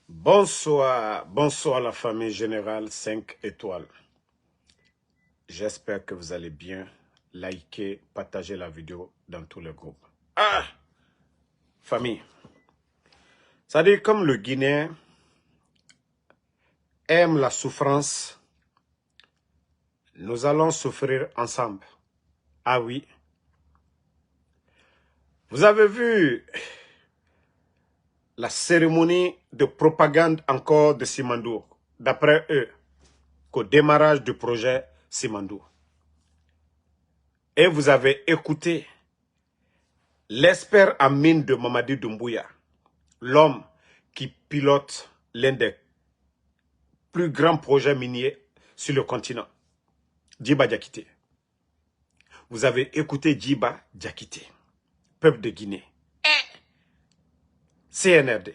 Bonsoir, bonsoir la famille générale 5 étoiles. J'espère que vous allez bien. Likez, partagez la vidéo dans tous les groupes. Famille. Ça dit comme le Guinéen aime la souffrance, nous allons souffrir ensemble. Ah oui. Vous avez vu la cérémonie de propagande encore de Simandou, d'après eux, qu'au démarrage du projet Simandou. Et vous avez écouté l'expert en mine de Mamadi Doumbouya, l'homme qui pilote l'un des plus grands projets miniers sur le continent, Djiba Diakité. Vous avez écouté Djiba Diakité, peuple de Guinée, CNRD.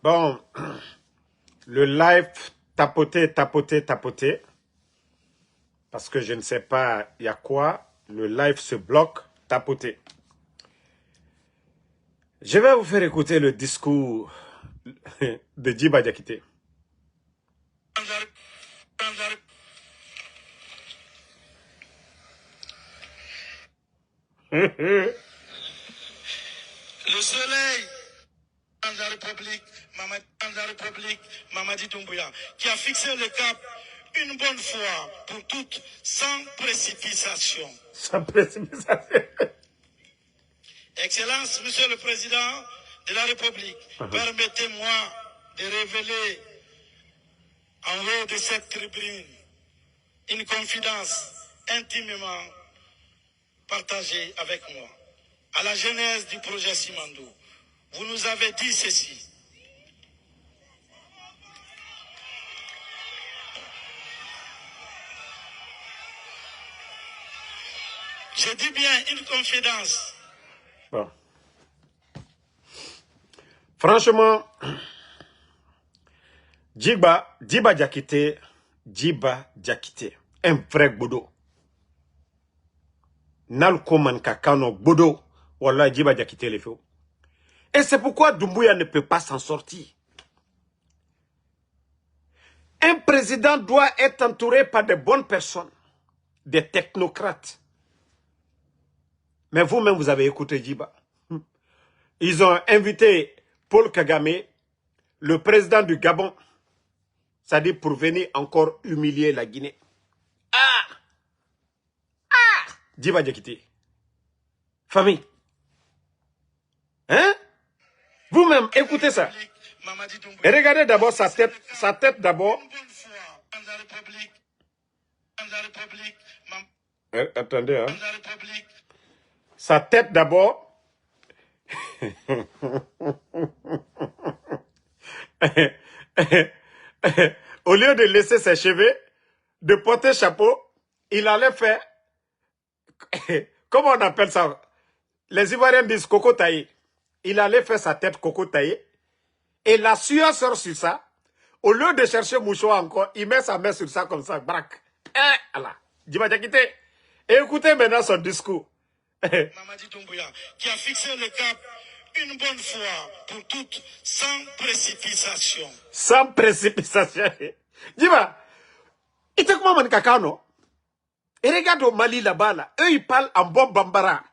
Bon, le live tapoté, parce que je ne sais pas il y a quoi, le live se bloque, tapoté. Je vais vous faire écouter le discours de Djiba Diakité. Le soleil dans la République, Mamadi Doumbouya, qui a fixé le cap une bonne fois pour toutes, sans précipitation. Sans précipitation. Excellence, Monsieur le Président de la République, permettez-moi de révéler en haut de cette tribune une confidence intimement partagée avec moi. À la genèse du projet Simandou, vous nous avez dit ceci. Je dis bien une confidence. Bon. Franchement, Djiba Diakité, un vrai bodo. Nal koman kakano bodo, wallah Djiba Diakité le fait. Et c'est pourquoi Doumbouya ne peut pas s'en sortir. Un président doit être entouré par de bonnes personnes, des technocrates. Mais vous-même, vous avez écouté Djiba. Ils ont invité Paul Kagame, le président du Gabon, c'est-à-dire pour venir encore humilier la Guinée. Djiba Diakité. Famille. Hein? Vous-même, écoutez ça. Et regardez d'abord sa tête d'abord. Attendez, hein. Sa tête d'abord. Au lieu de laisser ses cheveux, de porter chapeau, il allait faire, comment on appelle ça? Les Ivoiriens disent coco taillé. Il allait faire sa tête coco taillé. Et la sueur sort sur ça. Au lieu de chercher mouchoir encore, il met sa main sur ça comme ça. Braque. Allah. Djiba Diakité. Et écoutez maintenant son discours. Mamadi Doumbouya, qui a fixé le cap une bonne fois pour toutes, sans précipitation. Sans précipitation. Djiba, il te comment man kakano? Et regarde au Mali là-bas, là. Eux, ils parlent en bon bambara.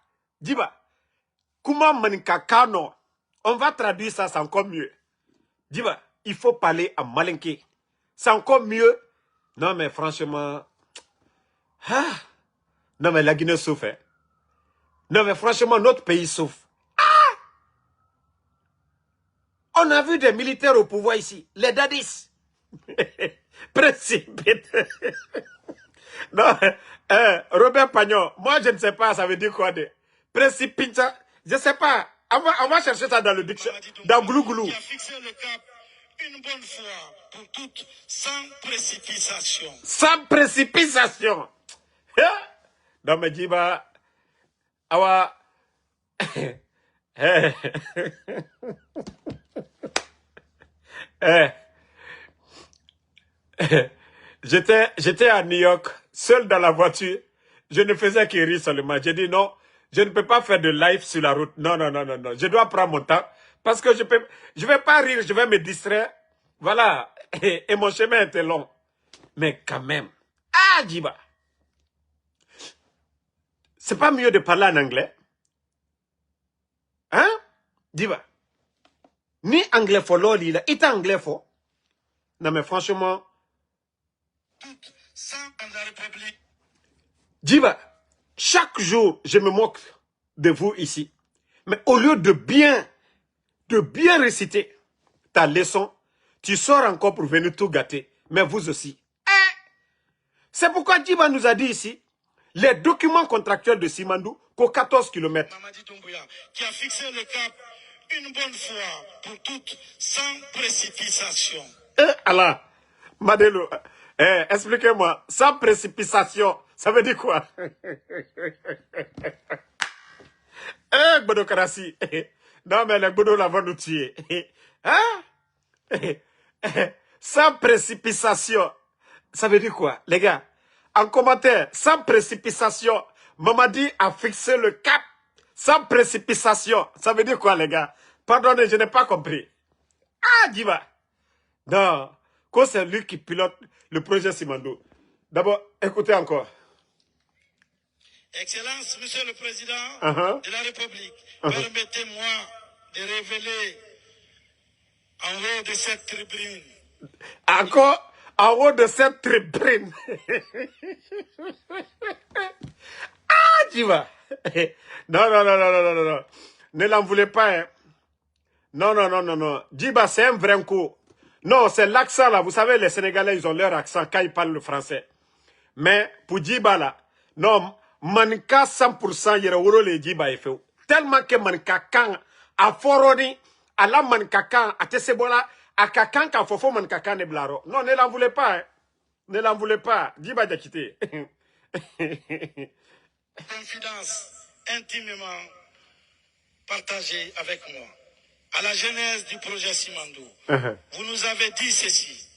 Djiba, comment man kakano? On va traduire ça, c'est encore mieux. Djiba, il faut parler en malinké. C'est encore mieux. Non, mais franchement... Non, mais la Guinée souffre. Hein. Non, mais franchement, notre pays souffre. On a vu des militaires au pouvoir ici. Les dadis. Précipite. Non, Robert Pagnon, moi je ne sais pas, ça veut dire quoi de précipite. Je ne sais pas. On va chercher ça dans le dictionnaire. Dans Glouglou. Qui a fixé le cap une bonne fois pour toutes, sans précipitation. Sans précipitation. Non, mais Djiba, awa. J'étais à New York, seul dans la voiture. Je ne faisais que rire seulement. J'ai dit non, je ne peux pas faire de live sur la route. Non, non, non, non, non. Je dois prendre mon temps. Parce que je vais pas rire, je vais me distraire. Voilà. Et mon chemin était long. Mais quand même. Ah, Djiba. C'est pas mieux de parler en anglais? Hein? Djiba. Ni anglais fort, l'oli, là. Il est anglais fort. Non, mais franchement. Sans la République. Djiba, chaque jour, je me moque de vous ici. Mais au lieu de bien réciter ta leçon, tu sors encore pour venir tout gâter. Mais vous aussi. C'est pourquoi Djiba nous a dit ici, les documents contractuels de Simandou, qu'aux 14 km. Mamadi Doumbouya, qui a fixé le cap une bonne fois pour toutes, sans précipitation. Allah, Madelo, expliquez-moi, sans précipitation, ça veut dire quoi? Gbodokrasi. Non, mais les Gbodo là vont nous tuer. Hein? Sans précipitation. Ça veut dire quoi, les gars? En commentaire, sans précipitation, Mamadi a fixé le cap. Sans précipitation. Ça veut dire quoi, les gars? Pardonnez, je n'ai pas compris. Ah, Djiba. Non. Quoi, c'est lui qui pilote le projet Simandou. D'abord, écoutez encore. Excellence, Monsieur le Président Uh-huh. de la République, permettez-moi de révéler en haut de cette tribune Encore en haut de cette tribune. Ah, Djiba. Non, non, non, non, non, non, non. Ne l'en voulez pas, hein. Non, non, non, non, non. Djiba, c'est un vrai coup. Non, c'est l'accent là. Vous savez, les Sénégalais, ils ont leur accent quand ils parlent le français. Mais pour Djiba là, non, manka 100% yere woro le Djiba est fait. Tellement que manka kan a foroni, à la manka kan a tesebola, a kakan ka fofo manka kan ne blaro. Non, ne l'en voulez pas, hein. Ne l'en voulez pas. Djiba a quitté. confidence intimement partagée avec moi. À la genèse du projet Simandou, vous nous avez dit ceci.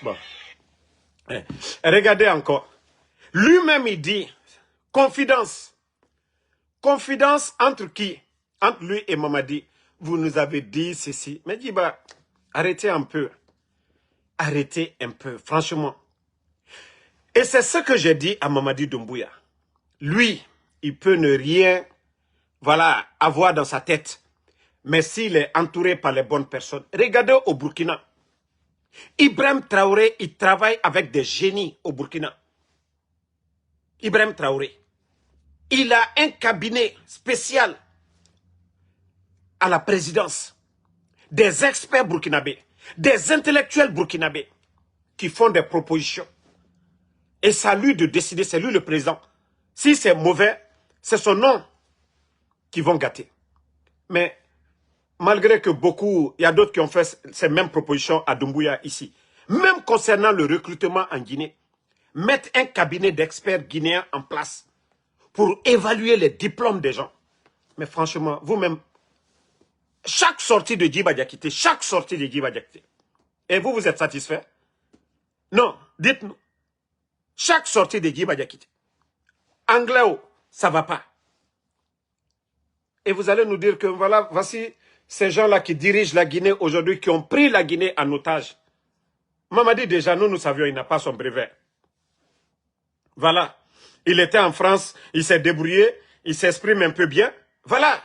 Bon. Regardez encore. Lui-même, il dit, confidence. Confidence entre qui? Entre lui et Mamadi. Vous nous avez dit ceci. Mais Djiba, arrêtez un peu. Arrêtez un peu, franchement. Et c'est ce que j'ai dit à Mamadi Doumbouya. Lui, il peut ne rien, voilà, avoir dans sa tête. Mais s'il est entouré par les bonnes personnes. Regardez au Burkina. Ibrahim Traoré, il travaille avec des génies au Burkina. Ibrahim Traoré. Il a un cabinet spécial à la présidence. Des experts burkinabés, des intellectuels burkinabés qui font des propositions. Et c'est à lui de décider, c'est lui le président. Si c'est mauvais, c'est son nom qui vont gâter. Mais malgré que beaucoup, il y a d'autres qui ont fait ces mêmes propositions à Doumbouya ici. Même concernant le recrutement en Guinée, mettre un cabinet d'experts guinéens en place pour évaluer les diplômes des gens. Mais franchement, vous-même, chaque sortie de Djiba Diakité, chaque sortie de Djiba Diakité, et vous, vous êtes satisfait? Non, dites-nous. Chaque sortie de Djiba Diakité. Anglais, ça va pas. Et vous allez nous dire que voilà, voici ces gens-là qui dirigent la Guinée aujourd'hui, qui ont pris la Guinée en otage. Mamadi, déjà, nous savions, il n'a pas son brevet. Voilà. Il était en France, il s'est débrouillé, il s'exprime un peu bien. Voilà.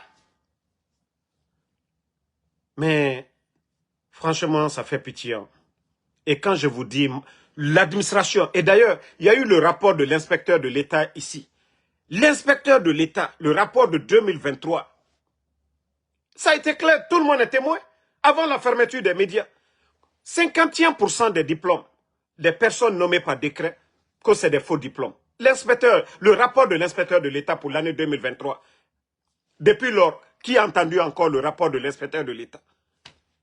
Mais, franchement, ça fait pitié. Et quand je vous dis, l'administration, et d'ailleurs, il y a eu le rapport de l'inspecteur de l'État ici. L'inspecteur de l'État, le rapport de 2023, ça a été clair, tout le monde est témoin. Avant la fermeture des médias, 51% des diplômes, des personnes nommées par décret, que c'est des faux diplômes. L'inspecteur, le rapport de l'inspecteur de l'État pour l'année 2023, depuis lors, qui a entendu encore le rapport de l'inspecteur de l'État?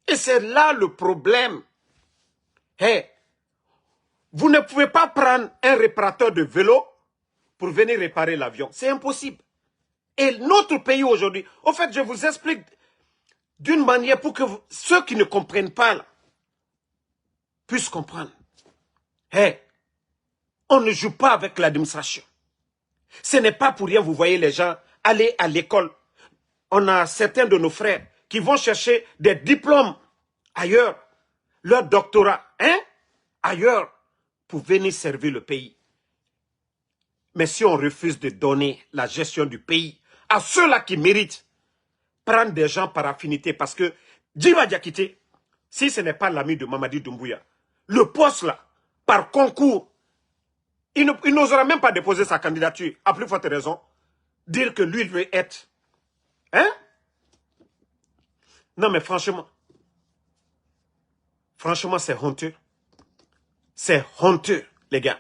Et c'est là le problème. Hey, vous ne pouvez pas prendre un réparateur de vélo pour venir réparer l'avion. C'est impossible. Et notre pays aujourd'hui, en fait, je vous explique d'une manière pour que ceux qui ne comprennent pas, là, puissent comprendre. Hey, on ne joue pas avec l'administration. Ce n'est pas pour rien, vous voyez les gens aller à l'école. On a certains de nos frères qui vont chercher des diplômes ailleurs, leur doctorat, ailleurs, pour venir servir le pays. Mais si on refuse de donner la gestion du pays à ceux-là qui méritent, prendre des gens par affinité, parce que Djiba Diakité, si ce n'est pas l'ami de Mamadi Doumbouya, le poste là, par concours, il n'osera même pas déposer sa candidature, à plus forte raison, dire que lui, il veut être. Hein? Non, mais franchement, c'est honteux. C'est honteux, les gars,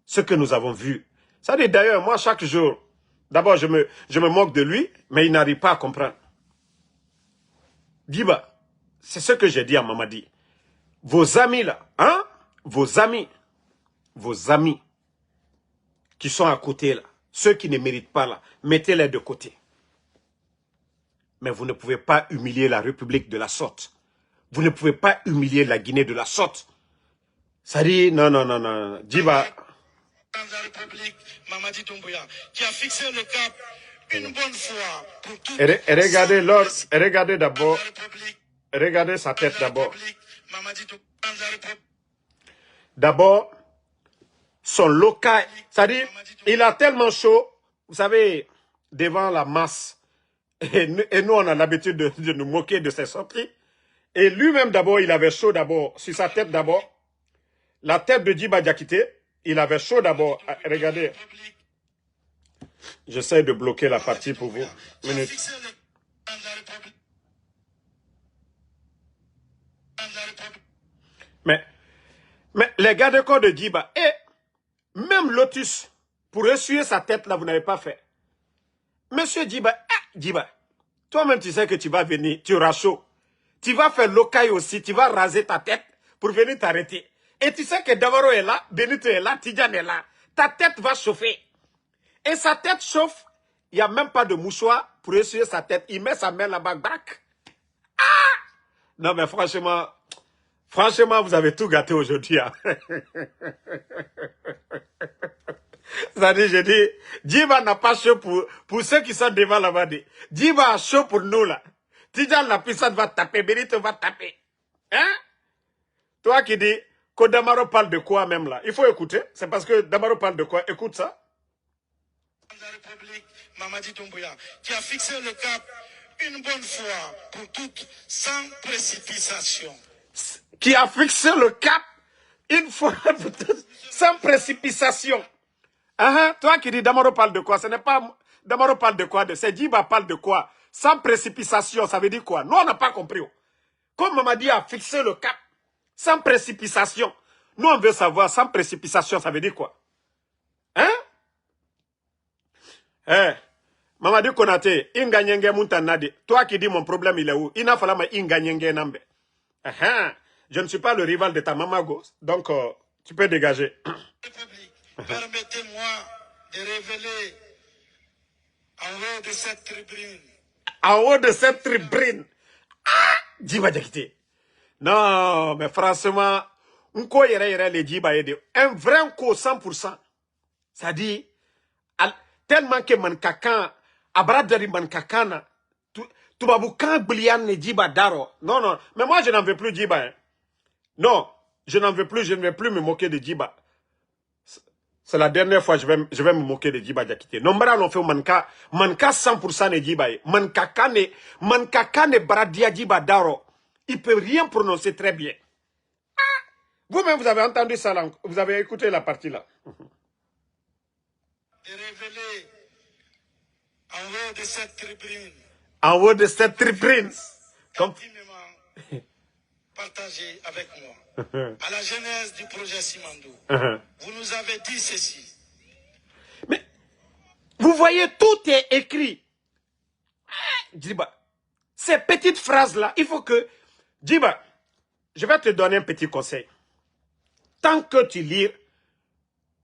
ce que nous avons vu. Ça dit d'ailleurs, moi, chaque jour, d'abord, je me moque de lui, mais il n'arrive pas à comprendre. Djiba, c'est ce que j'ai dit à Mamadi. Vos amis là, hein? Vos amis qui sont à côté là, ceux qui ne méritent pas là, mettez-les de côté. Mais vous ne pouvez pas humilier la République de la sorte. Vous ne pouvez pas humilier la Guinée de la sorte. Ça dit, non. Djiba. Dans la République, Mamadi Doumbouya, qui a fixé le cap une bonne fois pour toutes. Et regardez l'ordre, regardez d'abord. Regardez sa tête d'abord. D'abord, son local. C'est-à-dire, il a tellement chaud, vous savez, devant la masse. Et nous, on a l'habitude de nous moquer de ses sorties. Et lui-même, d'abord, il avait chaud d'abord, sur sa tête d'abord. La tête de Djiba Diakité, il avait chaud d'abord. Regardez. J'essaie de bloquer la partie pour vous. Minute. Mais les gardes corps de Djiba, et même Lotus, pour essuyer sa tête, là, vous n'avez pas fait. Monsieur Djiba, Djiba, toi-même, tu sais que tu vas venir, tu auras chaud. Tu vas faire locaille aussi, tu vas raser ta tête pour venir t'arrêter. Et tu sais que Davaro est là, Benito est là, Tidjan est là. Ta tête va chauffer. Et sa tête chauffe, il n'y a même pas de mouchoir pour essuyer sa tête. Il met sa main là-bas, bac. Non, mais franchement, vous avez tout gâté aujourd'hui. Hein. C'est-à-dire, je dis, Djiba n'a pas chaud pour ceux qui sont devant là-bas. Djiba a chaud pour nous, là. Tidjan, la puissance va taper, Benito va taper. Hein? Toi qui dis que Damaro parle de quoi même là? Il faut écouter. C'est parce que Damaro parle de quoi? Écoute ça. La République, Mamadi Doumbouya, qui a fixé le cap une bonne fois pour toutes, sans précipitation. Qui a fixé le cap une fois pour toutes, sans précipitation. Toi qui dis Damaro parle de quoi? Ce n'est pas Damaro parle de quoi? C'est Djiba parle de quoi? Sans précipitation, ça veut dire quoi? Nous, on n'a pas compris. Comme Mamadi a fixé le cap, sans précipitation. Nous, on veut savoir, sans précipitation, ça veut dire quoi? Mamadi Konate, Inganyenge Muntanade. Toi qui dis mon problème, il est où? Il n'a fallu ma Inganyenge Nambe. Je ne suis pas le rival de ta mamago, donc tu peux dégager. Permettez-moi de révéler en haut de cette tribune. En haut de cette tribune. Djiba Diakité. Non, mais franchement, un vrai ko 100%. Ça dit, tellement que mankakan, abradari mankakana, tubabukan blian ne Djiba daro. Non, mais moi je n'en veux plus Djiba. Hein. Non, je n'en veux plus, je ne vais plus me moquer de Djiba. C'est la dernière fois que je vais me moquer de Djiba Diakité. Nombra l'on fait manka 100% de Djiba. Mankakane bradia Djiba daro. Il peut rien prononcer très bien. Vous-même, vous avez entendu ça, là, vous avez écouté la partie là. De révéler en haut de cette tribune. En haut de cette tribune. Intimement partagé avec moi. À la genèse du projet Simandou. Vous nous avez dit ceci. Mais, vous voyez, tout est écrit. Djiba, ces petites phrases-là, il faut que... Djiba, je vais te donner un petit conseil. Tant que tu lis,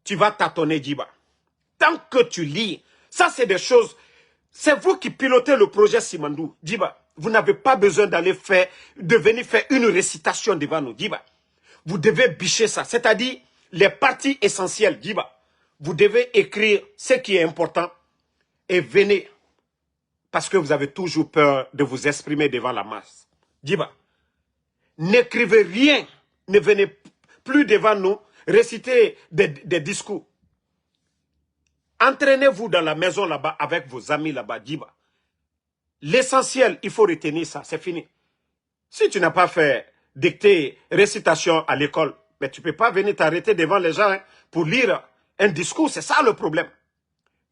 tu vas tâtonner Djiba. Tant que tu lis, ça c'est des choses... C'est vous qui pilotez le projet Simandou. Djiba, vous n'avez pas besoin d'aller de venir faire une récitation devant nous. Djiba, Vous devez bicher ça. C'est-à-dire, les parties essentielles, Djiba. Vous devez écrire ce qui est important et venez. Parce que vous avez toujours peur de vous exprimer devant la masse. Djiba, n'écrivez rien. Ne venez plus devant nous réciter des discours. Entraînez-vous dans la maison là-bas avec vos amis là-bas, Djiba. L'essentiel, il faut retenir ça, c'est fini. Si tu n'as pas fait dictée, récitation à l'école, mais tu ne peux pas venir t'arrêter devant les gens pour lire un discours, c'est ça le problème.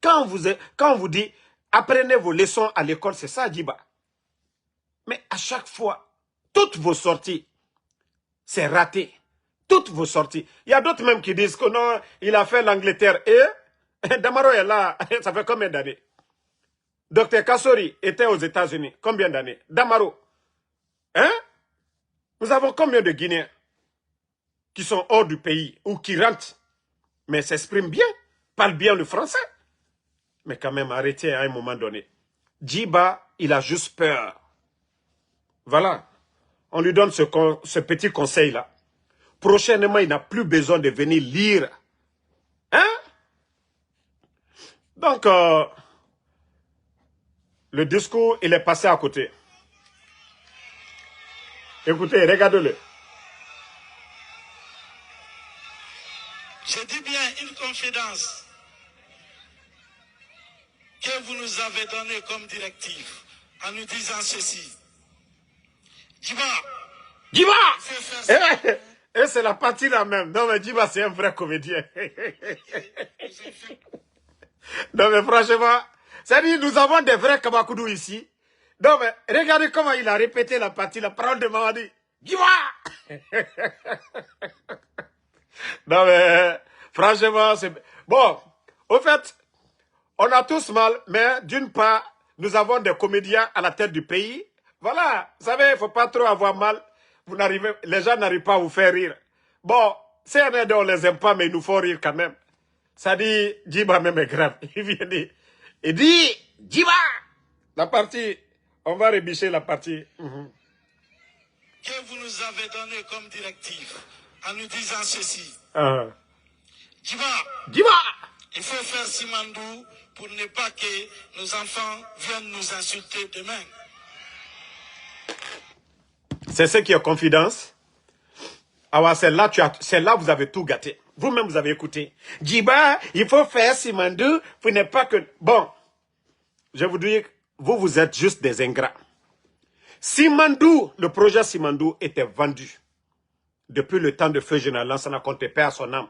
Quand on vous dit, apprenez vos leçons à l'école, c'est ça, Djiba. Mais à chaque fois, toutes vos sorties, c'est raté. Toutes vos sorties. Il y a d'autres même qui disent que non, il a fait l'Angleterre et Damaro est là, ça fait combien d'années? Dr Kassori était aux États-Unis, combien d'années? Damaro, hein? Nous avons combien de Guinéens qui sont hors du pays ou qui rentrent, mais s'expriment bien, parlent bien le français? Mais quand même, arrêtez à un moment donné. Djiba, il a juste peur. Voilà. On lui donne ce petit conseil-là. Prochainement, il n'a plus besoin de venir lire. Hein? Donc, le discours, il est passé à côté. Écoutez, regardez-le. Je dis bien une confidence que vous nous avez donnée comme directive en nous disant ceci. Djiba! Djiba! Et c'est la partie là même. Non mais Djiba, c'est un vrai comédien. Non mais franchement, c'est-à-dire nous avons des vrais Kabakoudou ici. Non mais regardez comment il a répété la partie, la parole de Mamadi. Djiba! Non mais, franchement, c'est... Bon, au fait, on a tous mal, mais d'une part, nous avons des comédiens à la tête du pays. Voilà, vous savez, il ne faut pas trop avoir mal. Les gens n'arrivent pas à vous faire rire. Bon, CNRD, on ne les aime pas, mais ils nous font rire quand même. Ça dit, Djiba même est grave. Il vient dire, il dit, Djiba! La partie, on va rébicher la partie. Que vous nous avez donné comme directive en nous disant ceci. Djiba, il faut faire Simandou pour ne pas que nos enfants viennent nous insulter demain. C'est ce qui est confidence. Ah, c'est là que vous avez tout gâté. Vous-même, vous avez écouté. Djiba, il faut faire Simandou pour ne pas que... Bon, je vous dis, vous êtes juste des ingrats. Simandou, le projet Simandou était vendu. Depuis le temps de feu général Lansana Conté, paix à son âme.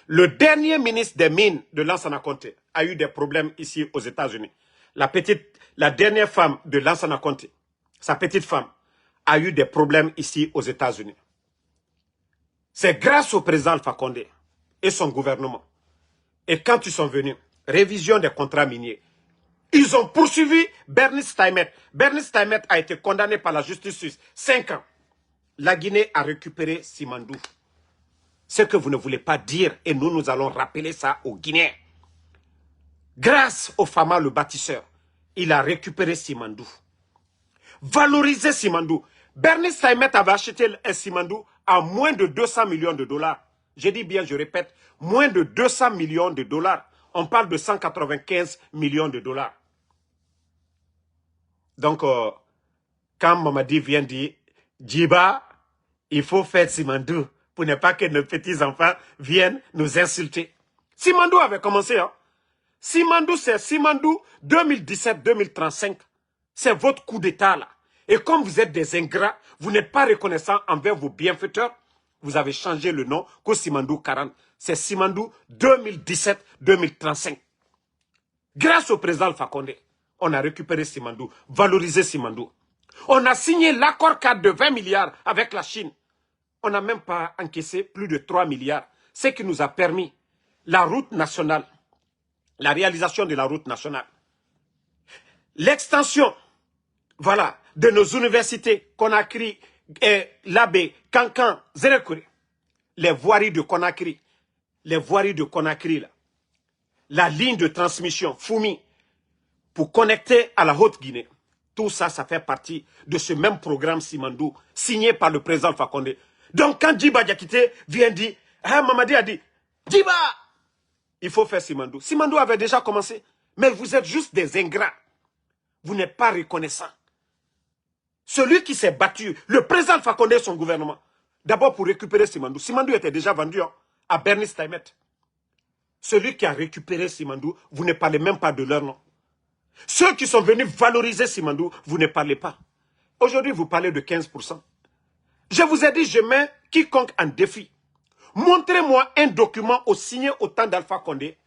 Le dernier ministre des Mines de Lansana Conté a eu des problèmes ici aux États-Unis. La dernière femme de Lansana Conté, sa petite femme, a eu des problèmes ici aux États-Unis. C'est grâce au président Alpha Condé et son gouvernement. Et quand ils sont venus, révision des contrats miniers, ils ont poursuivi Bernie Steinmetz. Bernie Steinmetz a été condamné par la justice suisse. 5 ans. La Guinée a récupéré Simandou. Ce que vous ne voulez pas dire, et nous allons rappeler ça aux Guinéens. Grâce au Fama, le bâtisseur, il a récupéré Simandou. Valorisé Simandou. Bernie Steinmetz avait acheté un Simandou à moins de 200 millions de dollars. Je dis bien, je répète, moins de 200 millions de dollars. On parle de 195 millions de dollars. Donc, quand Mamadi vient dire, Djiba, il faut faire Simandou pour ne pas que nos petits-enfants viennent nous insulter. Simandou avait commencé. Hein? Simandou, c'est Simandou 2017-2035. C'est votre coup d'État là. Et comme vous êtes des ingrats, vous n'êtes pas reconnaissants envers vos bienfaiteurs, vous avez changé le nom que Simandou 40. C'est Simandou 2017-2035. Grâce au président Alpha Condé, on a récupéré Simandou, valorisé Simandou. On a signé l'accord cadre de 20 milliards avec la Chine. On n'a même pas encaissé plus de 3 milliards. Ce qui nous a permis la route nationale, la réalisation de la route nationale. L'extension, voilà, de nos universités, Conakry, Labé, Kankan, Zérekouri. Les voiries de Conakry, là. La ligne de transmission, Foumi, pour connecter à la Haute-Guinée. Tout ça, ça fait partie de ce même programme Simandou, signé par le président Alpha Condé. Donc quand Djiba Diakité vient dire, ah, Mamadi a dit, Djiba, il faut faire Simandou. Simandou avait déjà commencé. Mais vous êtes juste des ingrats. Vous n'êtes pas reconnaissants. Celui qui s'est battu, le président Alpha Condé et son gouvernement, d'abord pour récupérer Simandou. Simandou était déjà vendu à Bernice Taimet. Celui qui a récupéré Simandou, vous ne parlez même pas de leur nom. Ceux qui sont venus valoriser Simandou, vous ne parlez pas. Aujourd'hui, vous parlez de 15%. Je vous ai dit, je mets quiconque en défi. Montrez-moi un document signé au temps d'Alpha Condé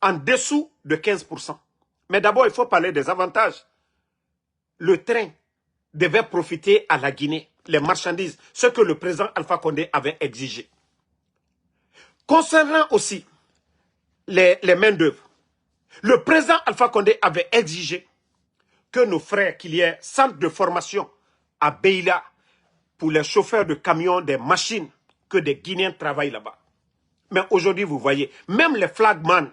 en dessous de 15%. Mais d'abord, il faut parler des avantages. Le train devait profiter à la Guinée, les marchandises, ce que le président Alpha Condé avait exigé. Concernant aussi les main-d'œuvre, le président Alpha Condé avait exigé que nos frères, qu'il y ait centre de formation à Beila pour les chauffeurs de camions, des machines, que des Guinéens travaillent là-bas. Mais aujourd'hui, vous voyez, même les flagmans,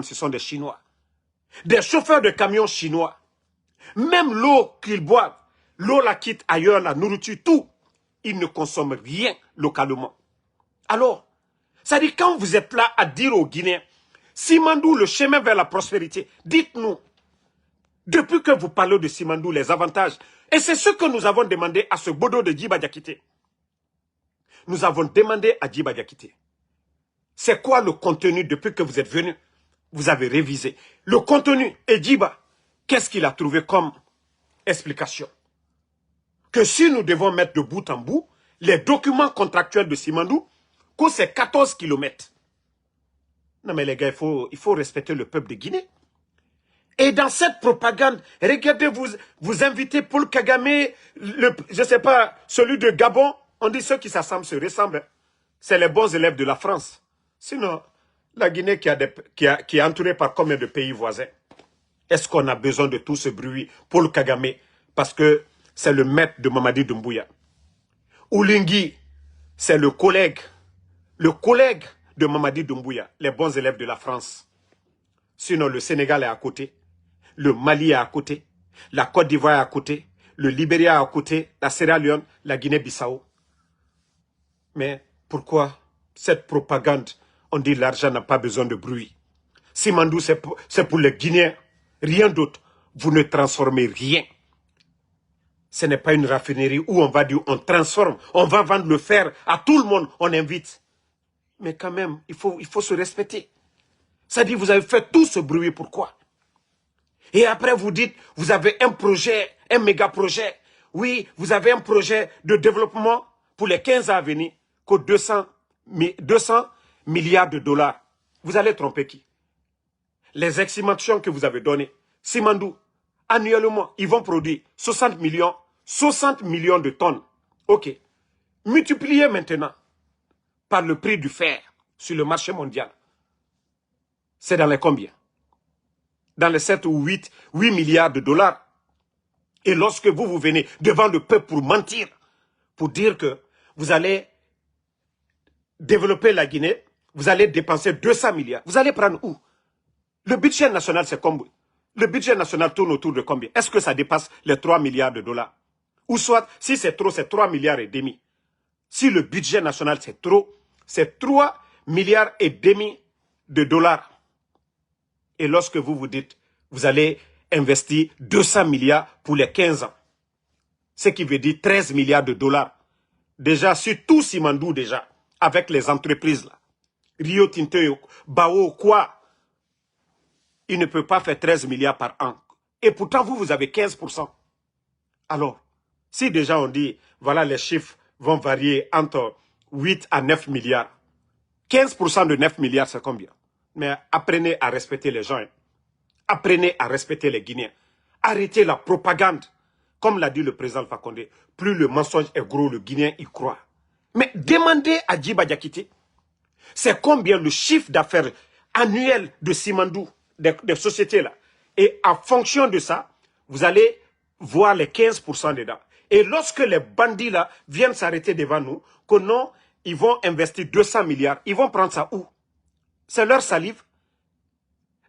ce sont des Chinois. Des chauffeurs de camions chinois. Même l'eau qu'ils boivent, l'eau la quitte ailleurs, la nourriture, tout. Ils ne consomment rien localement. Alors, ça dit quand vous êtes là à dire aux Guinéens, Simandou, le chemin vers la prospérité, dites-nous, depuis que vous parlez de Simandou, les avantages, et c'est ce que nous avons demandé à ce bodo de Djiba Diakité. Nous avons demandé à Djiba Diakité, c'est quoi le contenu depuis que vous êtes venu? Vous avez révisé. Le contenu, et Djiba, qu'est-ce qu'il a trouvé comme explication? Que si nous devons mettre de bout en bout, les documents contractuels de Simandou, que c'est 14 kilomètres. Non mais les gars, il faut respecter le peuple de Guinée. Et dans cette propagande, regardez, vous invitez Paul Kagame, je ne sais pas, celui de Gabon, on dit ceux qui s'assemblent se ressemblent. C'est les bons élèves de la France. Sinon, la Guinée qui est entourée par combien de pays voisins? Est-ce qu'on a besoin de tout ce bruit, Paul Kagame, parce que c'est le maître de Mamadi Doumbouya? Oulingui, c'est le collègue de Mamadi Doumbouya, les bons élèves de la France. Sinon, le Sénégal est à côté, le Mali est à côté, la Côte d'Ivoire est à côté, le Libéria est à côté, la Sierra Leone, la Guinée-Bissau. Mais pourquoi cette propagande? On dit l'argent n'a pas besoin de bruit. Simandou, c'est pour les Guinéens, rien d'autre. Vous ne transformez rien. Ce n'est pas une raffinerie où on va dire on transforme, on va vendre le fer à tout le monde, on invite. Mais quand même, il faut se respecter. Ça dit, vous avez fait tout ce bruit, pourquoi? Et après, vous dites, vous avez un projet, un méga projet. Oui, vous avez un projet de développement pour les 15 ans à venir, que 200 milliards de dollars. Vous allez tromper qui? Les estimations que vous avez données, Simandou, annuellement, ils vont produire 60 millions de tonnes. Ok. Multipliez maintenant par le prix du fer sur le marché mondial. C'est dans les combien? Dans les 7 ou 8 milliards de dollars. Et lorsque vous venez devant le peuple pour mentir, pour dire que vous allez développer la Guinée, vous allez dépenser 200 milliards. Vous allez prendre où? Le budget national, c'est combien? Le budget national tourne autour de combien? Est-ce que ça dépasse les 3 milliards de dollars? Ou soit, si c'est trop, c'est 3 milliards et demi. Si le budget national, c'est trop, c'est 3 milliards et demi de dollars. Et lorsque vous vous dites, vous allez investir 200 milliards pour les 15 ans, ce qui veut dire 13 milliards de dollars. Déjà, sur tout Simandou, déjà, avec les entreprises là, Rio Tinto, Bao, quoi, il ne peut pas faire 13 milliards par an. Et pourtant, vous avez 15%. Alors, si déjà on dit, voilà, les chiffres vont varier entre 8 à 9 milliards, 15% de 9 milliards, c'est combien? Mais apprenez à respecter les gens. Hein. Apprenez à respecter les Guinéens. Arrêtez la propagande. Comme l'a dit le président Alpha Condé, plus le mensonge est gros, le Guinéen y croit. Mais demandez à Djiba Diakité, c'est combien le chiffre d'affaires annuel de Simandou, des sociétés là. Et en fonction de ça, vous allez voir les 15% dedans. Et lorsque les bandits là viennent s'arrêter devant nous, que non, ils vont investir 200 milliards, ils vont prendre ça où? C'est leur salive.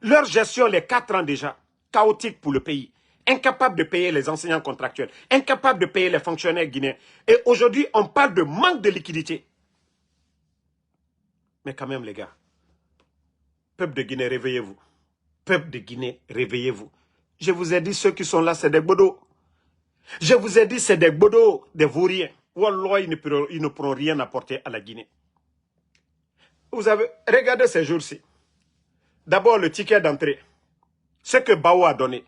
Leur gestion, les 4 ans déjà, chaotique pour le pays. incapable de payer les enseignants contractuels, incapable de payer les fonctionnaires guinéens. Et aujourd'hui, on parle de manque de liquidité. Mais quand même, les gars, peuple de Guinée, réveillez-vous. Peuple de Guinée, réveillez-vous. Je vous ai dit, ceux qui sont là, c'est des bodos. Je vous ai dit, c'est des bodos, des vauriens. Wallah, ils ne pourront rien apporter à la Guinée. Vous avez, regardez ces jours-ci. D'abord, le ticket d'entrée. Ce que Bao a donné.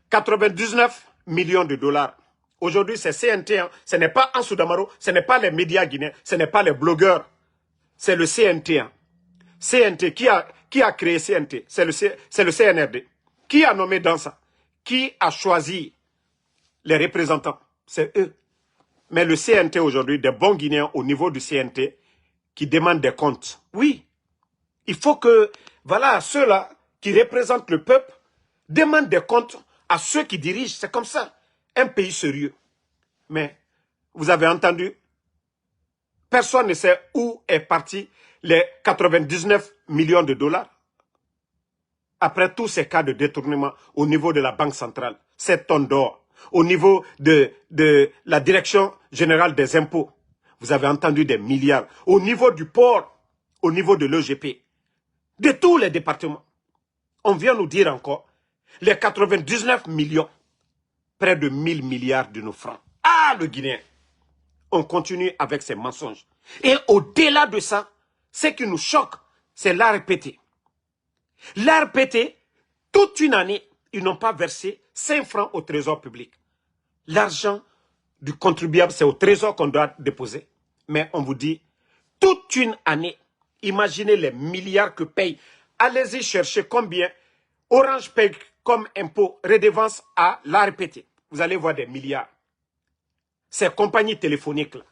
99 millions de dollars. Aujourd'hui, c'est CNT. Hein. Ce n'est pas Ansou Damaro, ce n'est pas les médias guinéens, ce n'est pas les blogueurs. C'est le CNT. Hein. CNT, qui a créé CNT? C'est le CNRD. Qui a nommé dans ça? Qui a choisi les représentants? C'est eux. Mais le CNT aujourd'hui, des bons Guinéens au niveau du CNT, qui demandent des comptes. Oui, il faut que, voilà, ceux-là qui représentent le peuple, demandent des comptes à ceux qui dirigent. C'est comme ça, un pays sérieux. Mais, vous avez entendu, personne ne sait où est parti les 99 millions de dollars. Après tous ces cas de détournement au niveau de la Banque centrale, 7 tonnes d'or, au niveau de la Direction générale des impôts, vous avez entendu des milliards. Au niveau du port, au niveau de l'EGP, de tous les départements. On vient nous dire encore, les 99 millions, près de 1000 milliards de nos francs. Ah, le Guinéen! On continue avec ces mensonges. Et au-delà de ça, ce qui nous choque, c'est l'ARPT. L'ARPT, toute une année, ils n'ont pas versé 5 francs au trésor public. L'argent du contribuable, c'est au trésor qu'on doit déposer. Mais on vous dit, toute une année, imaginez les milliards que paye. Allez-y chercher combien Orange paye comme impôt, redevance à l'ARPT. Vous allez voir des milliards. Ces compagnies téléphoniques-là.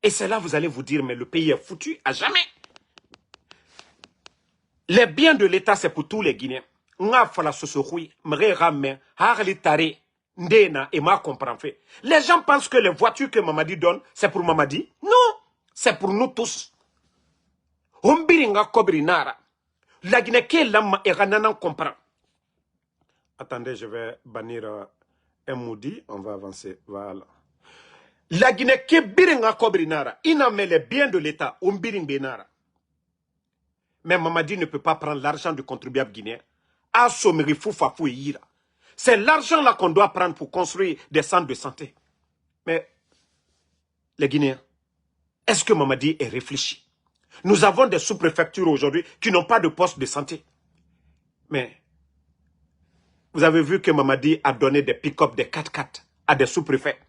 Et c'est là vous allez vous dire, mais le pays est foutu à jamais. Les biens de l'État, c'est pour tous les Guinéens. Les gens pensent que les voitures que Mamadi donne, c'est pour Mamadi. Non, c'est pour nous tous. La Guinée qui est là, et comprend. Attendez, je vais bannir un moudi. On va avancer. Voilà. La Guinée qui biringa kobrinara, il n'a met les biens de l'État, benara. Mais Mamadi ne peut pas prendre l'argent du contribuable guinéen. C'est l'argent là qu'on doit prendre pour construire des centres de santé. Mais les Guinéens, est-ce que Mamadi est réfléchi? Nous avons des sous-préfectures aujourd'hui qui n'ont pas de poste de santé. Mais vous avez vu que Mamadi a donné des pick-up, des 4x4 à des sous-préfets.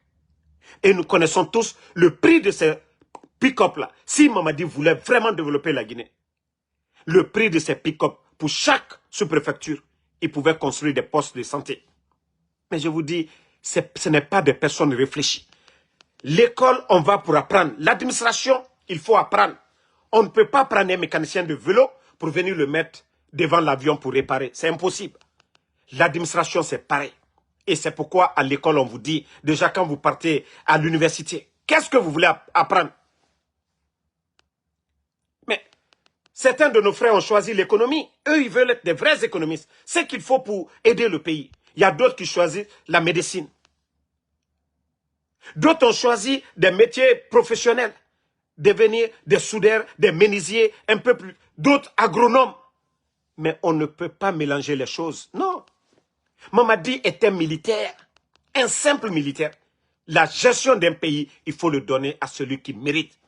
Et nous connaissons tous le prix de ces pick-up-là. Si Mamadi voulait vraiment développer la Guinée, le prix de ces pick-up pour chaque sous-préfecture, il pouvait construire des postes de santé. Mais je vous dis, ce n'est pas des personnes réfléchies. L'école, on va pour apprendre. L'administration, il faut apprendre. On ne peut pas prendre un mécanicien de vélo pour venir le mettre devant l'avion pour réparer. C'est impossible. L'administration, c'est pareil. Et c'est pourquoi à l'école, on vous dit, déjà quand vous partez à l'université, qu'est-ce que vous voulez apprendre? Mais certains de nos frères ont choisi l'économie. Eux, ils veulent être des vrais économistes. C'est qu'il faut pour aider le pays. Il y a d'autres qui choisissent la médecine. D'autres ont choisi des métiers professionnels. Devenir des soudeurs, des menuisiers, un peu plus. D'autres agronomes. Mais on ne peut pas mélanger les choses. Non. Mamadi est un militaire. Un simple militaire. La gestion d'un pays, il faut le donner à celui qui mérite.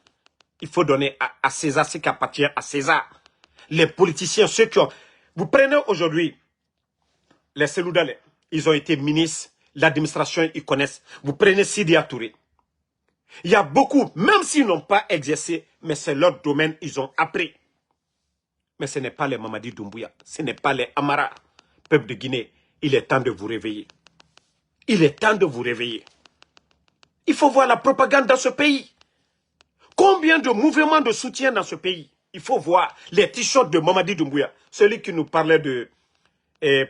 Il faut donner à César ce qui appartient à César. Les politiciens, ceux qui ont... Vous prenez aujourd'hui les Seloudalais. Ils ont été ministres. L'administration, ils connaissent. Vous prenez Sidi Touré. Il y a beaucoup, même s'ils n'ont pas exercé, mais c'est leur domaine, ils ont appris. Mais ce n'est pas les Mamadi Doumbouya, ce n'est pas les Amara. Peuple de Guinée, il est temps de vous réveiller. Il est temps de vous réveiller. Il faut voir la propagande dans ce pays. Combien de mouvements de soutien dans ce pays? Il faut voir les t-shirts de Mamadi Doumbouya, celui qui nous parlait de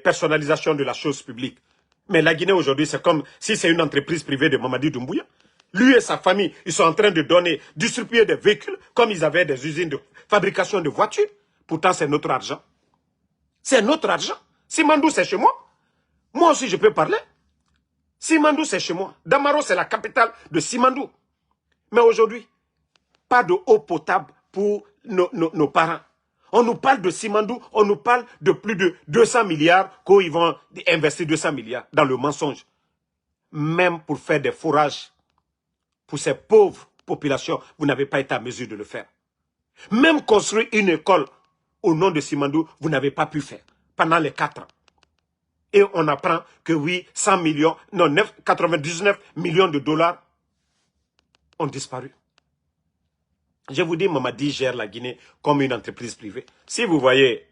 personnalisation de la chose publique. Mais la Guinée aujourd'hui, c'est comme si c'est une entreprise privée de Mamadi Doumbouya. Lui et sa famille, ils sont en train de donner, distribuer des véhicules comme ils avaient des usines de fabrication de voitures. Pourtant, c'est notre argent. C'est notre argent. Si Mandou, c'est chez moi. Moi aussi, je peux parler. Simandou, c'est chez moi. Damaro, c'est la capitale de Simandou. Mais aujourd'hui, pas de eau potable pour nos parents. On nous parle de Simandou, on nous parle de plus de 200 milliards qu'ils vont investir 200 milliards dans le mensonge. Même pour faire des forages pour ces pauvres populations, vous n'avez pas été à mesure de le faire. Même construire une école au nom de Simandou, vous n'avez pas pu faire pendant les 4 ans. Et on apprend que oui, 100 millions, non, 99 millions de dollars ont disparu. Je vous dis, Mamadi gère la Guinée comme une entreprise privée. Si vous voyez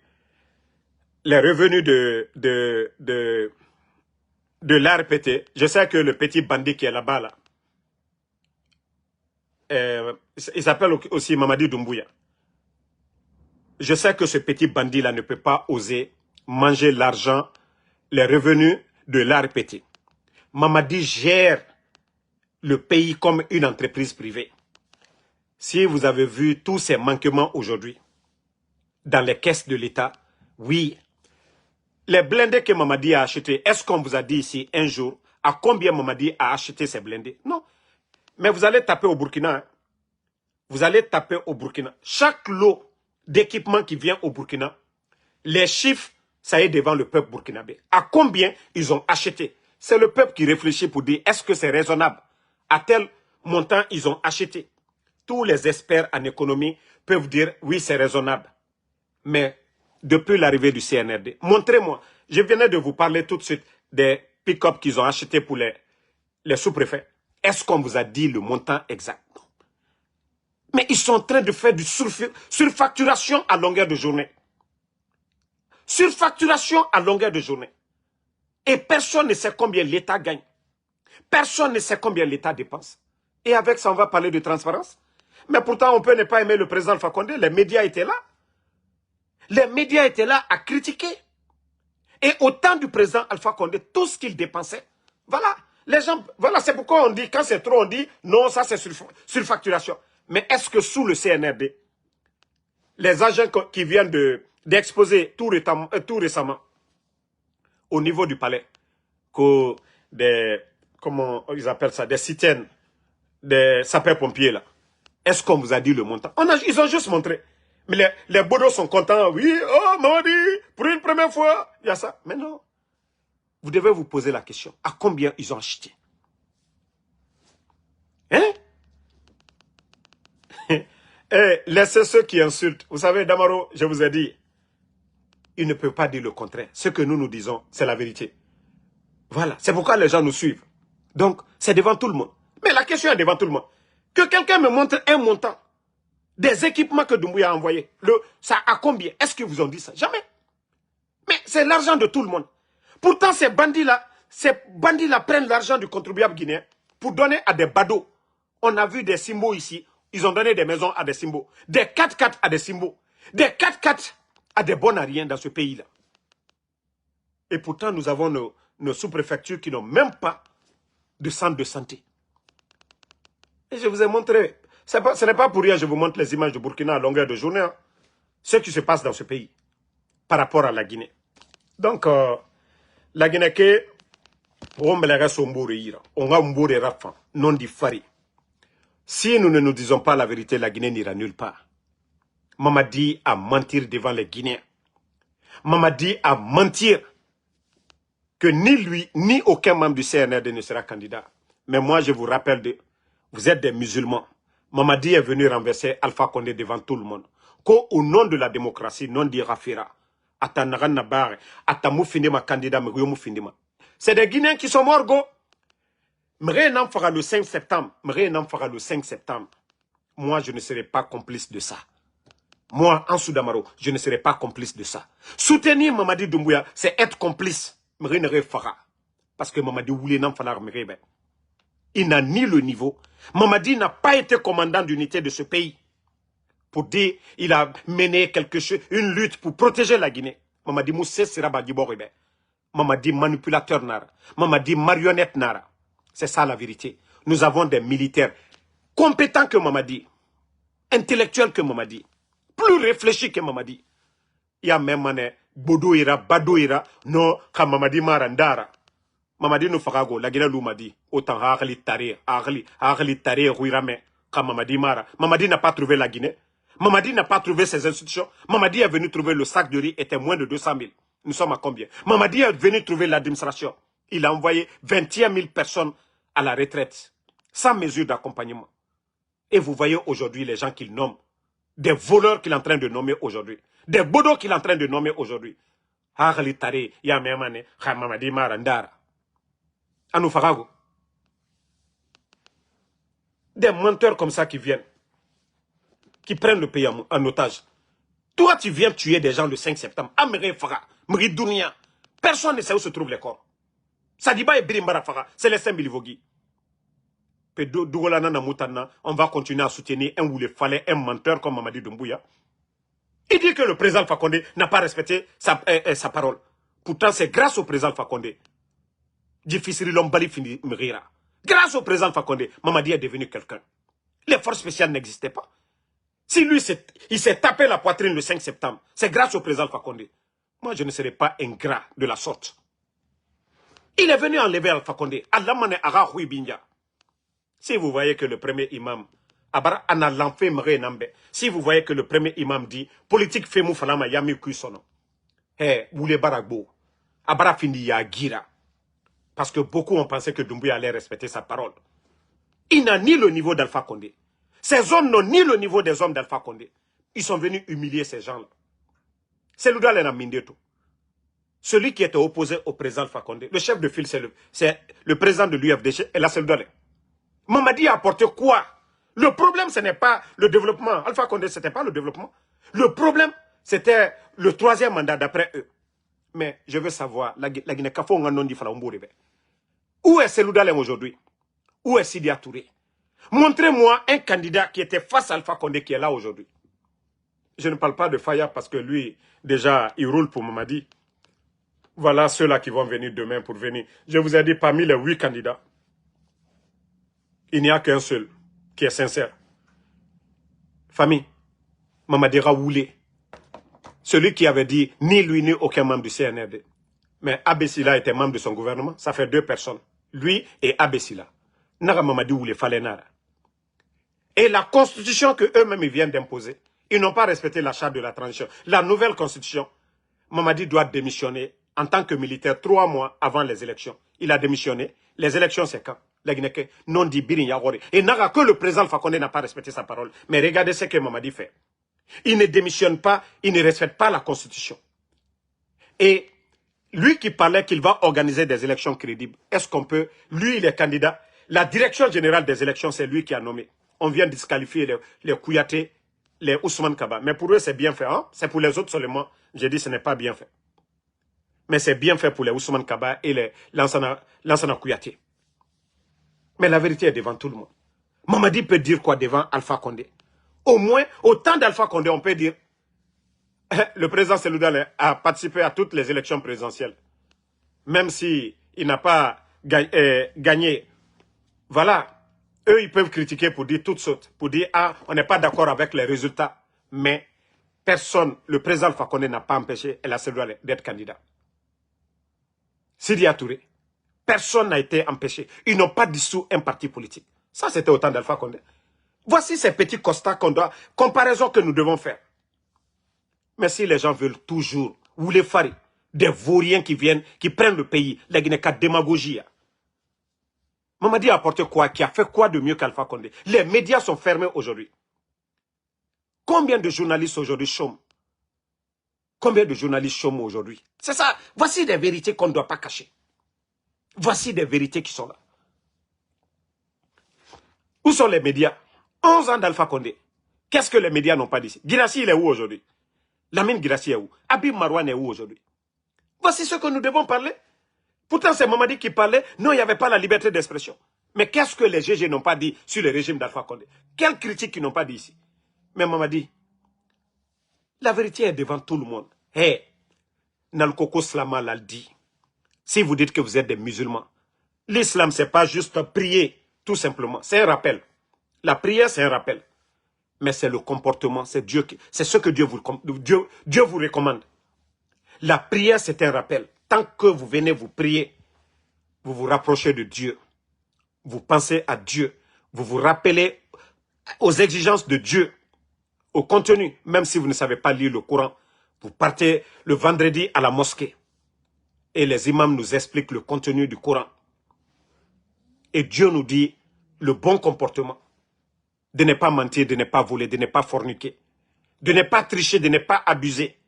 les revenus de l'ARPT, je sais que le petit bandit qui est là-bas, là, il s'appelle aussi Mamadi Doumbouya. Je sais que ce petit bandit-là ne peut pas oser manger l'argent, les revenus de l'ARPT. Mamadi gère le pays comme une entreprise privée. Si vous avez vu tous ces manquements aujourd'hui dans les caisses de l'État, oui, les blindés que Mamadi a achetés, est-ce qu'on vous a dit ici un jour à combien Mamadi a acheté ces blindés? Non. Mais vous allez taper au Burkina. Hein. Vous allez taper au Burkina. Chaque lot d'équipement qui vient au Burkina, les chiffres, ça est devant le peuple burkinabé. À combien ils ont acheté? C'est le peuple qui réfléchit pour dire est-ce que c'est raisonnable? À tel montant ils ont acheté. Tous les experts en économie peuvent dire oui, c'est raisonnable. Mais depuis l'arrivée du CNRD, montrez-moi. Je venais de vous parler tout de suite des pick-up qu'ils ont achetés pour les sous-préfets. Est-ce qu'on vous a dit le montant exact? Non. Mais ils sont en train de faire du surfacturation à longueur de journée. Surfacturation à longueur de journée. Et personne ne sait combien l'État gagne. Personne ne sait combien l'État dépense. Et avec ça, on va parler de transparence. Mais pourtant, on peut ne pas aimer le président Alpha Condé. Les médias étaient là. Les médias étaient là à critiquer. Et au temps du président Alpha Condé, tout ce qu'il dépensait, voilà. Les gens, voilà, c'est pourquoi on dit, quand c'est trop, on dit, non, ça c'est surfacturation. Mais est-ce que sous le CNRD, les agents qui viennent d'exposer tout récemment, au niveau du palais, que comment ils appellent ça, des citernes, des sapeurs-pompiers là, est-ce qu'on vous a dit le montant? Ils ont juste montré. Mais les Bodos sont contents. Oui, oh, Mamadi, pour une première fois, il y a ça. Mais non. Vous devez vous poser la question. À combien ils ont acheté? Hein? Laissez ceux qui insultent. Vous savez, Damaro, je vous ai dit, il ne peut pas dire le contraire. Ce que nous disons, c'est la vérité. Voilà. C'est pourquoi les gens nous suivent. Donc, c'est devant tout le monde. Mais la question est devant tout le monde. Que quelqu'un me montre un montant des équipements que Doumbouya a envoyés. Ça à combien? Est-ce qu'ils vous ont dit ça? Jamais. Mais c'est l'argent de tout le monde. Pourtant, ces bandits-là prennent l'argent du contribuable guinéen pour donner à des badauds. On a vu des Simbo ici. Ils ont donné des maisons à des Simbo. Des 4x4 à des Simbo. Des 4x4 à des bonariens dans ce pays-là. Et pourtant, nous avons nos sous-préfectures qui n'ont même pas de centre de santé. Et je vous ai montré. Ce n'est pas pour rien que je vous montre les images de Burkina à longueur de journée. Hein, ce qui se passe dans ce pays par rapport à la Guinée. Donc, la Guinée, on non dit fari. Si nous ne nous disons pas la vérité, la Guinée n'ira nulle part. Mamadi a mentir devant les Guinéens. Mamadi a mentir que ni lui, ni aucun membre du CNRD ne sera candidat. Mais moi, je vous rappelle, vous êtes des musulmans. Mamadi est venu renverser Alpha Condé devant tout le monde. Qu'au nom de la démocratie, non dit Rafira, c'est des Guinéens qui sont morts, go. M'ré fera le 5 septembre. Moi, je ne serai pas complice de ça. Moi, Ansou Damaro, je ne serai pas complice de ça. Soutenir Mamadi Doumbouya, c'est être complice. M'ré ne fera. Parce que Mamadi voulait n'en falloir m'ré. Il n'a ni le niveau. Mamadi n'a pas été commandant d'unité de ce pays. Pour dire, il a mené une lutte pour protéger la Guinée. Mamadi Moussé Siraba Diboribe. Mamadi manipulateur Nara. Mamadi marionnette Nara. C'est ça la vérité. Nous avons des militaires compétents que Mamadi, intellectuels que Mamadi, plus réfléchis que Mamadi. Il y a même Bodo ira, Bado ira, non, Mamadi Marandara. Mamadi no fagago, la Guinée Loumadi, autant Harli Tare, Ruirame, quand Mamadi Mara. Mamadi n'a pas trouvé la Guinée. Mamadi n'a pas trouvé ses institutions. Mamadi est venu trouver le sac de riz était moins de 200 000. Nous sommes à combien? Mamadi est venu trouver l'administration. Il a envoyé 21 000 personnes à la retraite, sans mesure d'accompagnement. Et vous voyez aujourd'hui les gens qu'il nomme, des voleurs qu'il est en train de nommer aujourd'hui, des bodos qu'il est en train de nommer aujourd'hui. Harli Tare, Yamemane, Mamadi Marandara. Anou Farago. Des menteurs comme ça qui viennent, qui prennent le pays en otage. Toi, tu viens tuer des gens le 5 septembre. Amere Fara, Mridounia. Personne ne sait où se trouvent les corps. Sadiba et Birimbara Fara, c'est les 5 Bilivogui. On va continuer à soutenir un ou le fallait un menteur comme Mamadi Doumbouya. Il dit que le président Fakonde n'a pas respecté sa parole. Pourtant, c'est grâce au président Fakonde. Difficile Lombali fini Mrira. Grâce au président Fakonde, Mamadi est devenu quelqu'un. Les forces spéciales n'existaient pas. Si lui, il s'est tapé la poitrine le 5 septembre, c'est grâce au président Fakonde. Moi, je ne serai pas ingrat de la sorte. Il est venu enlever Alpha Condé. Si vous voyez que le premier imam, si vous voyez que le premier imam dit, politique fait mou falama yami kuisono. Boule baragbo. Abara fini ya gira. Parce que beaucoup ont pensé que Doumbouya allait respecter sa parole. Il n'a ni le niveau d'Alpha Condé. Ces hommes n'ont ni le niveau des hommes d'Alpha Condé. Ils sont venus humilier ces gens-là. C'est Loudal et Mindeto. Celui qui était opposé au président Alpha Condé, le chef de file, c'est le président de l'UFDG et la Seloudal. Mamadi a apporté quoi? Le problème, ce n'est pas le développement. Alpha Condé, ce n'était pas le développement. Le problème, c'était le troisième mandat d'après eux. Mais je veux savoir, la Guinée Kafo Nganondi Falaumbourebe. Où est Seloudal aujourd'hui? Où est Sidia Touré? Montrez-moi un candidat qui était face à Alpha Condé qui est là aujourd'hui. Je ne parle pas de Faya parce que lui, déjà, il roule pour Mamadi. Voilà ceux-là qui vont venir demain pour venir. Je vous ai dit, parmi les 8 candidats, il n'y a qu'un seul qui est sincère. Famille, Mamadi Raoulé, celui qui avait dit ni lui ni aucun membre du CNRD. Mais Abessila était membre de son gouvernement. Ça fait 2 personnes. Lui et Abessila. Nara Mamadi Oulé fallait Nara. Et la constitution que eux-mêmes viennent d'imposer, ils n'ont pas respecté la charte de la transition. La nouvelle constitution, Mamadi doit démissionner en tant que militaire 3 mois avant les élections. Il a démissionné. Les élections, c'est quand? Non dit Birin Yagore. Et Nara que le président Fakonde n'a pas respecté sa parole. Mais regardez ce que Mamadi fait. Il ne démissionne pas, il ne respecte pas la constitution. Et lui qui parlait qu'il va organiser des élections crédibles, est-ce qu'on peut, lui il est candidat, la direction générale des élections, c'est lui qui a nommé. On vient disqualifier les Kouyaté, les Ousmane Kaba. Mais pour eux, c'est bien fait. Hein? C'est pour les autres seulement. J'ai dit ce n'est pas bien fait. Mais c'est bien fait pour les Ousmane Kaba et les Lansana Kouyaté. Mais la vérité est devant tout le monde. Mamadi peut dire quoi devant Alpha Condé? Au moins, au temps d'Alpha Condé, on peut dire le président Seloudal a participé à toutes les élections présidentielles. Même s'il n'a pas gagné. Voilà. Eux, ils peuvent critiquer pour dire toutes sortes. Pour dire, ah, on n'est pas d'accord avec les résultats. Mais personne, le président Alpha Condé n'a pas empêché El Seloudal d'être candidat. Sidia Touré, personne n'a été empêché. Ils n'ont pas dissous un parti politique. Ça, c'était au temps d'Alpha Condé. Voici ces petits constats comparaison que nous devons faire. Mais si les gens veulent toujours, ou les faris, des vauriens qui viennent, qui prennent le pays, la Guinée qu'à démagogie. Mamadi a apporté quoi? Qui a fait quoi de mieux qu'Alpha Condé? Les médias sont fermés aujourd'hui. Combien de journalistes aujourd'hui chôment? Combien de journalistes chôment aujourd'hui? C'est ça. Voici des vérités qu'on ne doit pas cacher. Voici des vérités qui sont là. Où sont les médias? 11 ans d'Alpha Condé. Qu'est-ce que les médias n'ont pas dit? Guirassy, il est où aujourd'hui? Lamine Guirassy est où? Habib Marouane est où aujourd'hui? Voici ce que nous devons parler. Pourtant, c'est Mamadi qui parlait. Non, il n'y avait pas la liberté d'expression. Mais qu'est-ce que les GG n'ont pas dit sur le régime d'Alpha Condé? Quelle critique ils n'ont pas dit ici? Mais Mamadi, la vérité est devant tout le monde. Hé, Nalkoko Slama l'a dit. Si vous dites que vous êtes des musulmans, l'islam, ce n'est pas juste prier, tout simplement. C'est un rappel. La prière, c'est un rappel. Mais c'est le comportement, c'est ce que Dieu vous recommande. La prière, c'est un rappel. Tant que vous venez vous prier, vous vous rapprochez de Dieu. Vous pensez à Dieu. Vous vous rappelez aux exigences de Dieu, au contenu. Même si vous ne savez pas lire le Coran, vous partez le vendredi à la mosquée. Et les imams nous expliquent le contenu du Coran. Et Dieu nous dit le bon comportement. De ne pas mentir, de ne pas voler, de ne pas forniquer. De ne pas tricher, de ne pas abuser.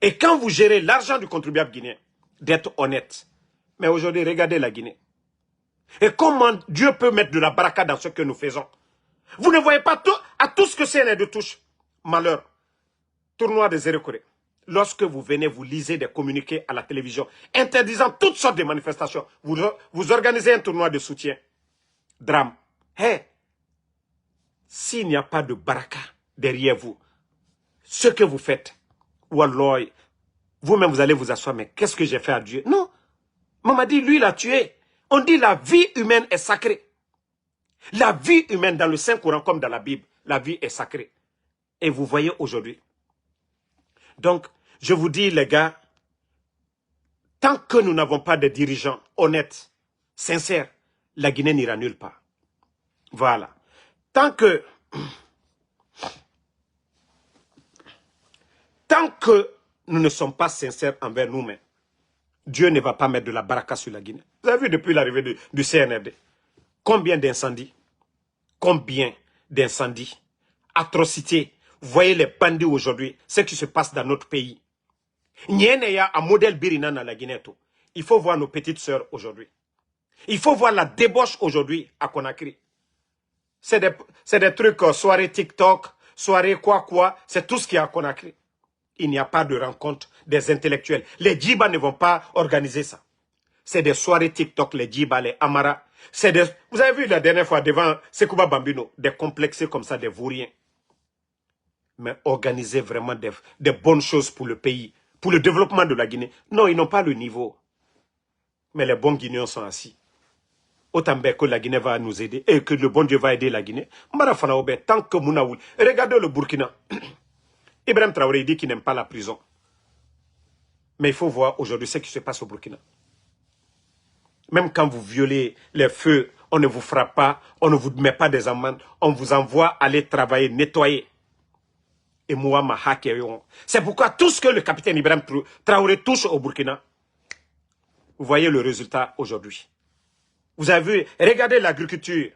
Et quand vous gérez l'argent du contribuable guinéen, d'être honnête. Mais aujourd'hui, regardez la Guinée. Et comment Dieu peut mettre de la baraka dans ce que nous faisons. Vous ne voyez pas tout, à tout ce que c'est de touche. Malheur. Tournoi des Zéro-Corée. Lorsque vous venez, vous lisez des communiqués à la télévision, interdisant toutes sortes de manifestations. Vous organisez un tournoi de soutien. Drame. Hey, s'il n'y a pas de baraka derrière vous, ce que vous faites, wallah, vous-même vous allez vous asseoir, mais qu'est-ce que j'ai fait à Dieu? Non. Maman dit, lui, il a tué. On dit la vie humaine est sacrée. La vie humaine dans le Saint-Coran comme dans la Bible, la vie est sacrée. Et vous voyez aujourd'hui. Donc, je vous dis les gars, tant que nous n'avons pas de dirigeants honnêtes, sincères, la Guinée n'ira nulle part. Voilà. Tant que nous ne sommes pas sincères envers nous-mêmes, Dieu ne va pas mettre de la baraka sur la Guinée. Vous avez vu depuis l'arrivée du CNRD, combien d'incendies, atrocités. Vous voyez les bandits aujourd'hui, ce qui se passe dans notre pays. Il y a un modèle Birina dans la Guinée. Il faut voir nos petites sœurs aujourd'hui. Il faut voir la débauche aujourd'hui à Conakry. C'est des trucs, soirée TikTok, soirée quoi, c'est tout ce qu'il y a à Conakry. Il n'y a pas de rencontre des intellectuels. Les djibas ne vont pas organiser ça. C'est des soirées TikTok, les djibas, les amara. Vous avez vu la dernière fois devant Sekouba Bambino, des complexés comme ça, des vauriens. Mais organiser vraiment des bonnes choses pour le pays, pour le développement de la Guinée. Non, ils n'ont pas le niveau. Mais les bons Guinéens sont assis. Autant que la Guinée va nous aider et que le bon Dieu va aider la Guinée. Tant que Mounaoul. Regardez le Burkina. Ibrahim Traoré dit qu'il n'aime pas la prison. Mais il faut voir aujourd'hui ce qui se passe au Burkina. Même quand vous violez les feux, on ne vous frappe pas, on ne vous met pas des amendes, on vous envoie aller travailler, nettoyer. Et moi, c'est pourquoi tout ce que le capitaine Ibrahim Traoré touche au Burkina, vous voyez le résultat aujourd'hui. Vous avez vu, regardez l'agriculture.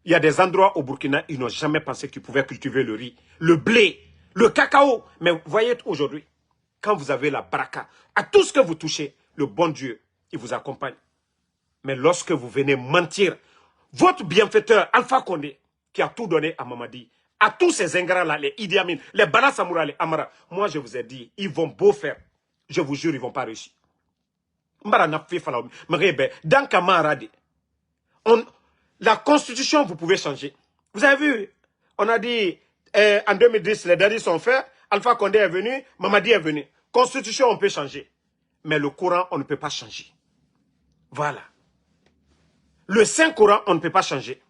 Il y a des endroits au Burkina, ils n'ont jamais pensé qu'ils pouvaient cultiver le riz, le blé, le cacao. Mais vous voyez aujourd'hui, quand vous avez la baraka, à tout ce que vous touchez, le bon Dieu, il vous accompagne. Mais lorsque vous venez mentir, votre bienfaiteur Alpha Condé, qui a tout donné à Mamadi, à tous ces ingrats-là, les Idi Amin, les Bala Samoura, les Amara, moi je vous ai dit, ils vont beau faire. Je vous jure, ils ne vont pas réussir. Dans Kamaradi, la constitution, vous pouvez changer. Vous avez vu, on a dit, en 2010, les dadis sont faits, Alpha Condé est venu, Mamadi est venu. Constitution, on peut changer. Mais le Coran, on ne peut pas changer. Voilà. Le Saint-Coran, on ne peut pas changer.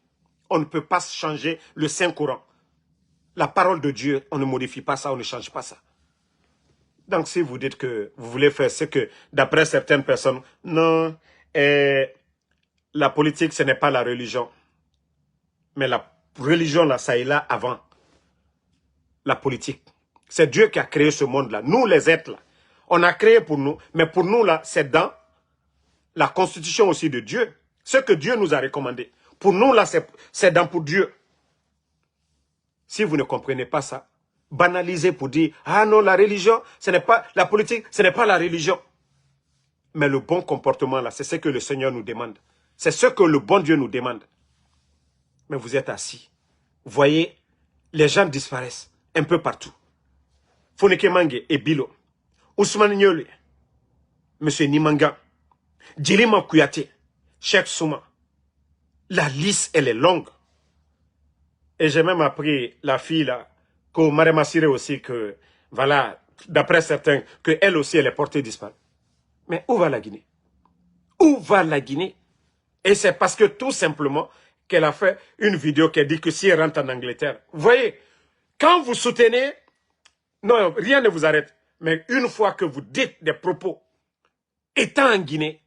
On ne peut pas changer le Saint-Coran. La parole de Dieu, on ne modifie pas ça, on ne change pas ça. Donc si vous dites que vous voulez faire ce que, d'après certaines personnes, non, la politique, ce n'est pas la religion. Mais la religion, là, ça est là avant la politique. C'est Dieu qui a créé ce monde-là. Nous, les êtres, là, on a créé pour nous. Mais pour nous, là, c'est dans la constitution aussi de Dieu. Ce que Dieu nous a recommandé. Pour nous, là, c'est dans pour Dieu. Si vous ne comprenez pas ça, banalisez pour dire, ah non, la religion, ce n'est pas la politique, ce n'est pas la religion. Mais le bon comportement, là, c'est ce que le Seigneur nous demande. C'est ce que le bon Dieu nous demande. Mais vous êtes assis. Vous voyez, les gens disparaissent un peu partout. Foneke Mange et Bilo, Ousmane Nyole, M. Nimanga, Djilima Kouyaté, Cheikh Souma. La liste, elle est longue. Et j'ai même appris, la fille là, qu'au Maremassire aussi, que, voilà, d'après certains, qu'elle aussi, elle est portée disparue. Mais où va la Guinée? Où va la Guinée? Et c'est parce que tout simplement, qu'elle a fait une vidéo qui dit que si elle rentre en Angleterre, vous voyez, quand vous soutenez, non, rien ne vous arrête. Mais une fois que vous dites des propos, étant en Guinée,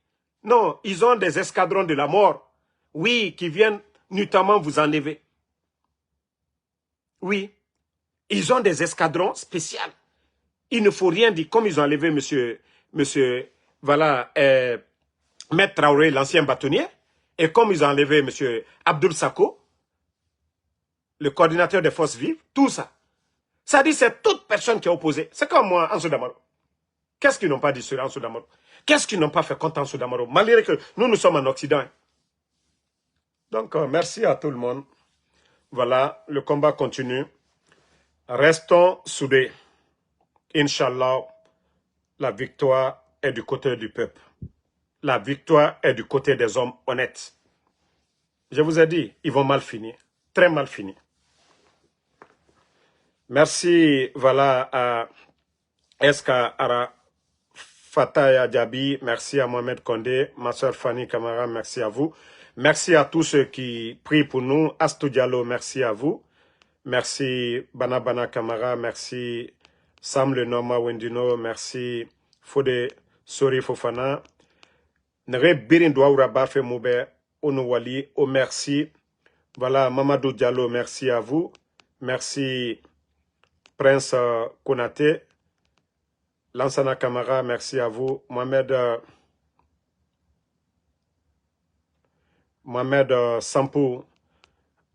Non, ils ont des escadrons de la mort. Oui, qui viennent notamment vous enlever. Oui, ils ont des escadrons spéciaux. Il ne faut rien dire. Comme ils ont enlevé voilà, Maître Traoré, l'ancien bâtonnier, et comme ils ont enlevé M. Abdoul Sako, le coordinateur des forces vives, tout ça. Ça dit c'est toute personne qui est opposée. C'est comme moi, Ansou Damaro. Qu'est-ce qu'ils n'ont pas dit sur Ansou Damaro? Qu'est-ce qu'ils n'ont pas fait contre Ansou Damaro? Malgré que nous sommes en Occident. Donc, merci à tout le monde. Voilà, le combat continue. Restons soudés. Inch'Allah, la victoire est du côté du peuple. La victoire est du côté des hommes honnêtes. Je vous ai dit, ils vont mal finir. Très mal finir. Merci, voilà, à Eska Ara Fataya Diaby. Merci à Mohamed Kondé, ma soeur Fanny Kamara, merci à vous. Merci à tous ceux qui prient pour nous. Astou Diallo, merci à vous. Merci Bana Kamara, merci Sam Le Norma Wendino, merci Fode Sori Fofana. Nere Birin Douaoura Bafe Moube, Onouali, oh merci. Voilà, Mamadou Diallo, merci à vous. Merci Prince Konate. Lansana Kamara, merci à vous. Mohamed Sampou,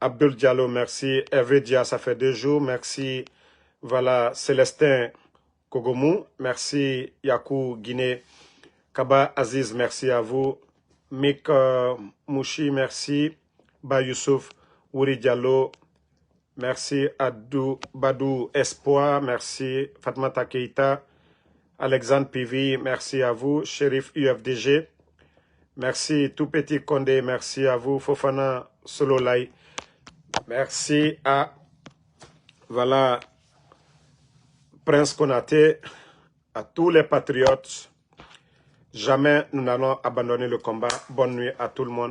Abdul Diallo, merci. Hervé Dia, ça fait 2 jours, merci. Voilà, Célestin Kogomou, merci. Yakou Guinée. Kaba Aziz, merci à vous. Mik Mouchi, merci. Ba Youssouf, Wouri Diallo, merci. Badou Espoir, merci. Fatmata Keita, Alexandre Pivi, merci à vous. Shérif UFDG, merci. Tout Petit Condé, merci à vous. Fofana Sololai, merci à, voilà, Prince Konaté, à tous les patriotes. Jamais nous n'allons abandonner le combat. Bonne nuit à tout le monde.